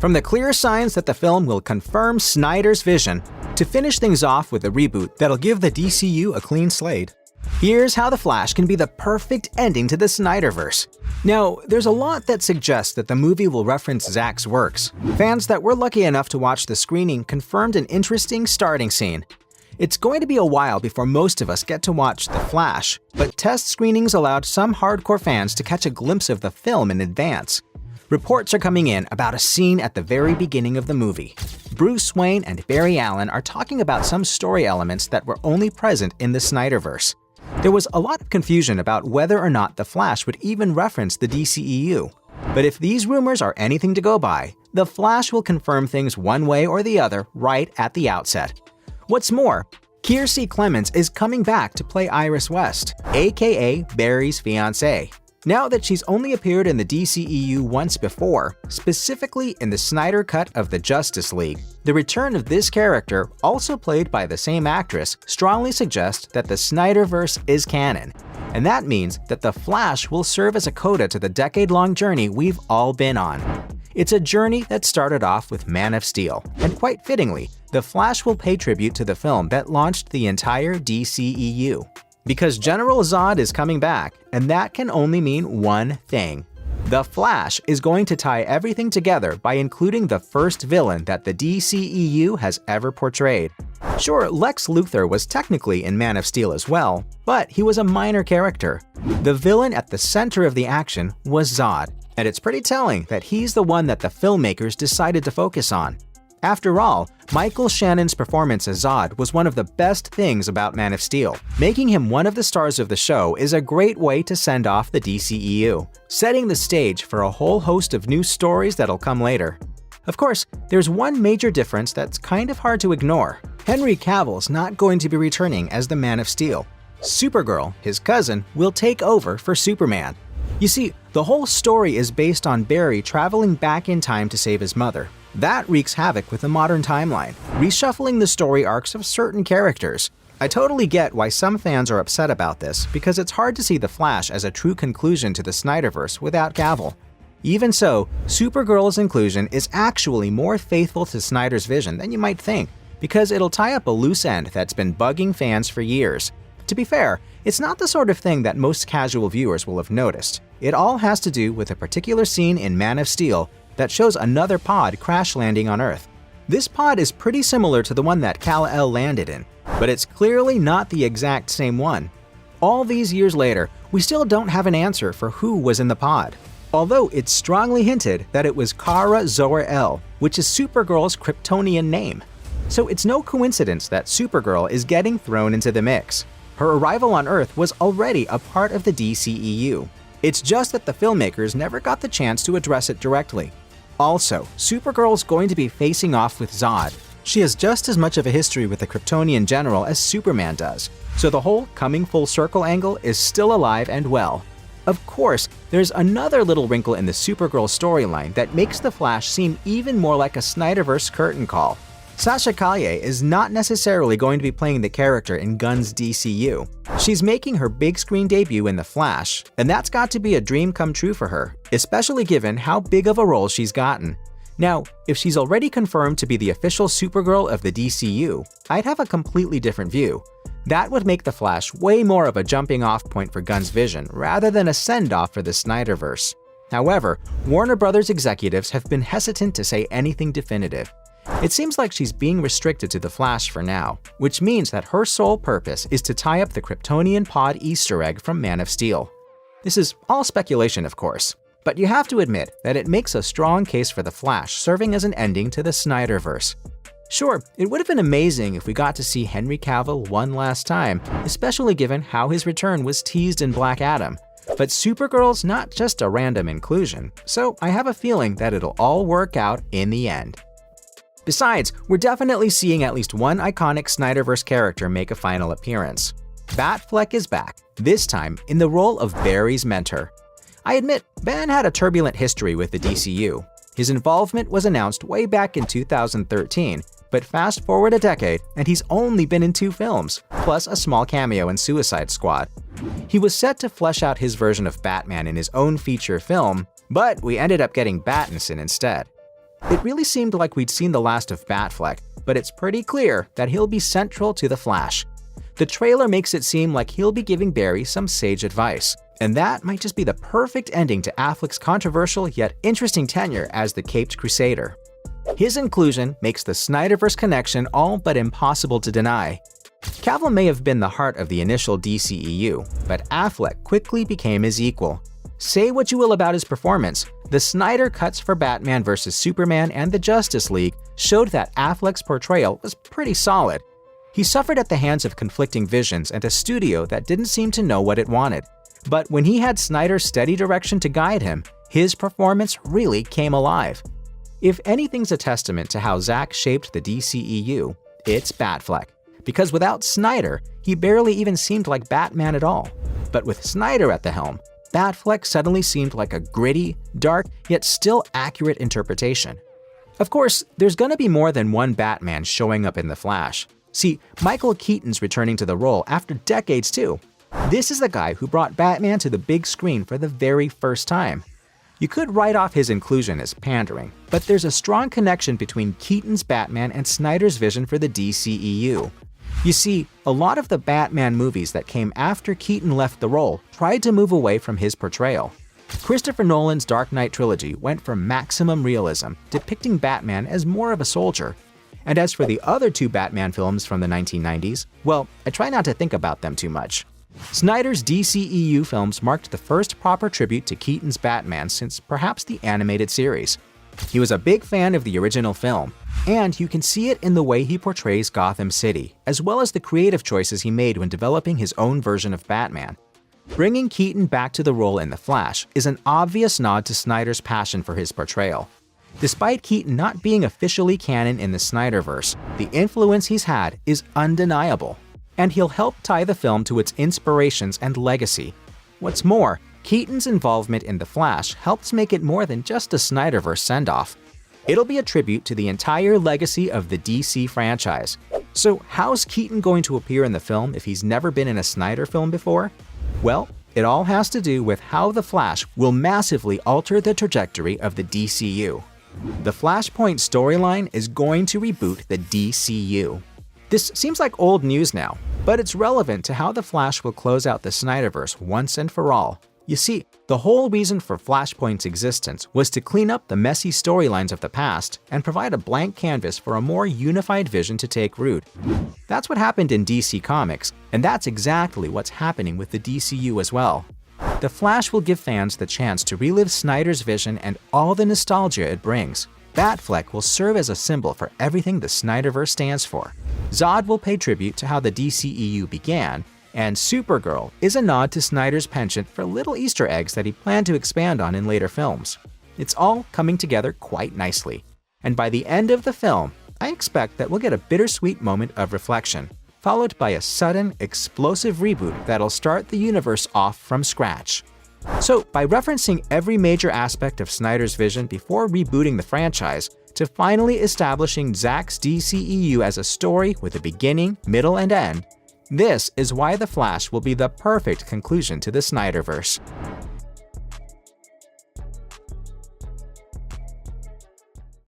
From the clear signs that the film will confirm Snyder's vision, to finish things off with a reboot that'll give the DCU a clean slate. Here's how The Flash can be the perfect ending to the Snyderverse. Now, there's a lot that suggests that the movie will reference Zack's works. Fans that were lucky enough to watch the screening confirmed an interesting starting scene. It's going to be a while before most of us get to watch The Flash, but test screenings allowed some hardcore fans to catch a glimpse of the film in advance. Reports are coming in about a scene at the very beginning of the movie. Bruce Wayne and Barry Allen are talking about some story elements that were only present in the Snyderverse. There was a lot of confusion about whether or not The Flash would even reference the DCEU. But if these rumors are anything to go by, The Flash will confirm things one way or the other right at the outset. What's more, Kiersey Clemons is coming back to play Iris West, aka Barry's fiancée. Now that she's only appeared in the DCEU once before, specifically in the Snyder Cut of the Justice League, the return of this character, also played by the same actress, strongly suggests that the Snyderverse is canon. And that means that The Flash will serve as a coda to the decade-long journey we've all been on. It's a journey that started off with Man of Steel, and quite fittingly, The Flash will pay tribute to the film that launched the entire DCEU. Because General Zod is coming back, and that can only mean one thing. The Flash is going to tie everything together by including the first villain that the DCEU has ever portrayed. Sure, Lex Luthor was technically in Man of Steel as well, but he was a minor character. The villain at the center of the action was Zod, and it's pretty telling that he's the one that the filmmakers decided to focus on. After all, Michael Shannon's performance as Zod was one of the best things about Man of Steel. Making him one of the stars of the show is a great way to send off the DCEU, setting the stage for a whole host of new stories that'll come later. Of course, there's one major difference that's kind of hard to ignore. Henry Cavill's not going to be returning as the Man of Steel. Supergirl, his cousin, will take over for Superman. You see, the whole story is based on Barry traveling back in time to save his mother. That wreaks havoc with the modern timeline, reshuffling the story arcs of certain characters. I totally get why some fans are upset about this, because it's hard to see The Flash as a true conclusion to the Snyderverse without Cavill. Even so, Supergirl's inclusion is actually more faithful to Snyder's vision than you might think, because it'll tie up a loose end that's been bugging fans for years. To be fair, it's not the sort of thing that most casual viewers will have noticed. It all has to do with a particular scene in Man of Steel that shows another pod crash landing on Earth. This pod is pretty similar to the one that Kal-El landed in, but it's clearly not the exact same one. All these years later, we still don't have an answer for who was in the pod, although it's strongly hinted that it was Kara Zor-El, which is Supergirl's Kryptonian name. So it's no coincidence that Supergirl is getting thrown into the mix. Her arrival on Earth was already a part of the DCEU. It's just that the filmmakers never got the chance to address it directly. Also, Supergirl's going to be facing off with Zod. She has just as much of a history with the Kryptonian general as Superman does, so the whole coming full circle angle is still alive and well. Of course, there's another little wrinkle in the Supergirl storyline that makes The Flash seem even more like a Snyderverse curtain call. Sasha Calle is not necessarily going to be playing the character in Gunn's DCU. She's making her big screen debut in The Flash, and that's got to be a dream come true for her, especially given how big of a role she's gotten. Now, if she's already confirmed to be the official Supergirl of the DCU, I'd have a completely different view. That would make The Flash way more of a jumping off point for Gunn's vision rather than a send-off for the Snyderverse. However, Warner Brothers executives have been hesitant to say anything definitive. It seems like she's being restricted to The Flash for now, which means that her sole purpose is to tie up the Kryptonian pod Easter egg from Man of Steel. This is all speculation, of course, but you have to admit that it makes a strong case for The Flash serving as an ending to the Snyderverse. Sure, it would have been amazing if we got to see Henry Cavill one last time, especially given how his return was teased in Black Adam. But Supergirl's not just a random inclusion, so I have a feeling that it'll all work out in the end. Besides, we're definitely seeing at least one iconic Snyderverse character make a final appearance. Batfleck is back, this time in the role of Barry's mentor. I admit, Ben had a turbulent history with the DCU. His involvement was announced way back in 2013, but fast forward a decade and he's only been in 2 films, plus a small cameo in Suicide Squad. He was set to flesh out his version of Batman in his own feature film, but we ended up getting Battinson instead. It really seemed like we'd seen the last of Batfleck, but it's pretty clear that he'll be central to the Flash. The trailer makes it seem like he'll be giving Barry some sage advice, and that might just be the perfect ending to Affleck's controversial yet interesting tenure as the Caped Crusader. His inclusion makes the Snyderverse connection all but impossible to deny. Cavill may have been the heart of the initial DCEU, but Affleck quickly became his equal. Say what you will about his performance, the Snyder cuts for Batman vs. Superman and the Justice League showed that Affleck's portrayal was pretty solid. He suffered at the hands of conflicting visions and a studio that didn't seem to know what it wanted. But when he had Snyder's steady direction to guide him, his performance really came alive. If anything's a testament to how Zack shaped the DCEU, it's Batfleck. Because without Snyder, he barely even seemed like Batman at all. But with Snyder at the helm, Batfleck suddenly seemed like a gritty, dark, yet still accurate interpretation. Of course, there's gonna be more than one Batman showing up in The Flash. See, Michael Keaton's returning to the role after decades too. This is the guy who brought Batman to the big screen for the very first time. You could write off his inclusion as pandering, but there's a strong connection between Keaton's Batman and Snyder's vision for the DCEU. You see, a lot of the Batman movies that came after Keaton left the role tried to move away from his portrayal. Christopher Nolan's Dark Knight trilogy went for maximum realism, depicting Batman as more of a soldier. And as for the other two Batman films from the 1990s, well, I try not to think about them too much. Snyder's DCEU films marked the first proper tribute to Keaton's Batman since perhaps the animated series. He was a big fan of the original film, and you can see it in the way he portrays Gotham City, as well as the creative choices he made when developing his own version of Batman. Bringing Keaton back to the role in The Flash is an obvious nod to Snyder's passion for his portrayal. Despite Keaton not being officially canon in the Snyderverse, the influence he's had is undeniable, and he'll help tie the film to its inspirations and legacy. What's more, Keaton's involvement in The Flash helps make it more than just a Snyderverse send-off. It'll be a tribute to the entire legacy of the DC franchise. So how's Keaton going to appear in the film if he's never been in a Snyder film before? Well, it all has to do with how The Flash will massively alter the trajectory of the DCU. The Flashpoint storyline is going to reboot the DCU. This seems like old news now, but it's relevant to how The Flash will close out the Snyderverse once and for all. You see, the whole reason for Flashpoint's existence was to clean up the messy storylines of the past and provide a blank canvas for a more unified vision to take root. That's what happened in DC Comics, and that's exactly what's happening with the DCU as well. The Flash will give fans the chance to relive Snyder's vision and all the nostalgia it brings. Batfleck will serve as a symbol for everything the Snyderverse stands for. Zod will pay tribute to how the DCEU began, and Supergirl is a nod to Snyder's penchant for little Easter eggs that he planned to expand on in later films. It's all coming together quite nicely. And by the end of the film, I expect that we'll get a bittersweet moment of reflection, followed by a sudden, explosive reboot that'll start the universe off from scratch. So, by referencing every major aspect of Snyder's vision before rebooting the franchise, to finally establishing Zack's DCEU as a story with a beginning, middle, and end, this is why The Flash will be the perfect conclusion to the Snyderverse.